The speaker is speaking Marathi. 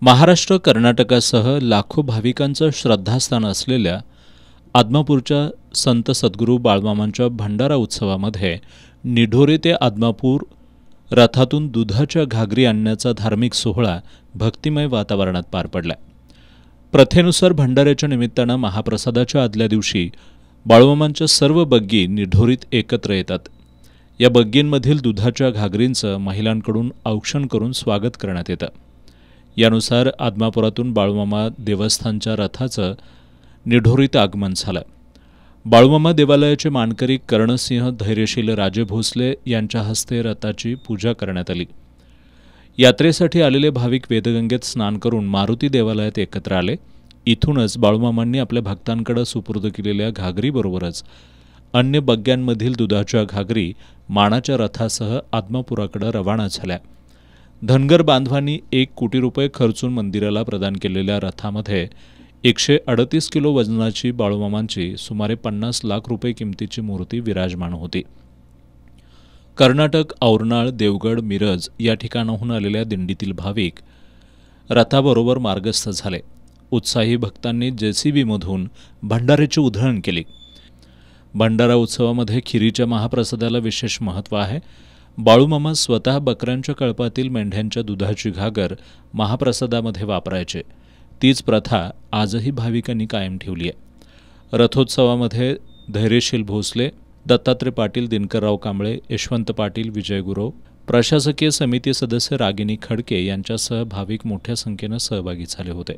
महाराष्ट्र, कर्नाटकासह लाखो भाविकांचं श्रद्धास्थान असलेल्या आदमापूरच्या संत सद्गुरू बाळमामांच्या भंडारा उत्सवामध्ये निढोरे ते आदमापूर रथातून दुधाच्या घागरी आणण्याचा धार्मिक सोहळा भक्तिमय वातावरणात पार पडला। प्रथेनुसार भंडाऱ्याच्या निमित्तानं महाप्रसादाच्या आदल्या दिवशी बाळमामांच्या सर्व बग्गी निढोरीत एकत्र येतात। या बग्गींमधील दुधाच्या घागरींचं महिलांकडून औक्षण करून स्वागत करण्यात येतं। यानुसार आदमापुरातून बाळूमामा देवस्थानच्या रथाचं निढोरीत आगमन झालं। बाळूमामा देवालयाचे मानकरी कर्णसिंह धैर्यशील राजे भोसले यांच्या हस्ते रथाची पूजा करण्यात आली। यात्रेसाठी आलेले भाविक वेदगंगेत स्नान करून मारुती देवालयात एकत्र आले। इथूनच बाळूमामांनी आपल्या भक्तांकडे सुपूर्द केलेल्या घागरीबरोबरच अन्य बग्ग्यांमधील दुधाच्या घागरी मानाच्या रथासह आदमापुराकडे रवाना झाल्या। धनगर बांधवांनी 1 कोटी रुपये खर्चून मंदिराला प्रदान केलेल्या रथामध्ये 138 किलो वजनाची बाळूमामांची सुमारे 50 लाख रुपये किमतीची मूर्ती विराजमान होती। कर्नाटक, औरनाळ, देवगड, मिरज या ठिकाणाहून आलेल्या दिंडीतील भाविक रथाबरोबर मार्गस्थ झाले। उत्साही भक्तांनी जेसीबीमधून भंडाऱ्याची उधळण केली। भंडारा उत्सवामध्ये खिरीच्या महाप्रसादाला विशेष महत्त्व आहे। बाळूमामा स्वतः बकऱ्यांच्या कळपातील मेंढ्यांच्या दुधाची घागर महाप्रसादामध्ये वापरायचे। तीच प्रथा आजही भाविकांनी कायम ठेवली आहे। रथोत्सवामध्ये धैर्यशील भोसले, दत्तात्रय पाटील, दिनकरराव कांबळे, यशवंत पाटील, विजय गुरव, प्रशासकीय समिती सदस्य रागिनी खडके यांच्यासह भाविक मोठ्या संख्येनं सहभागी झाले होते।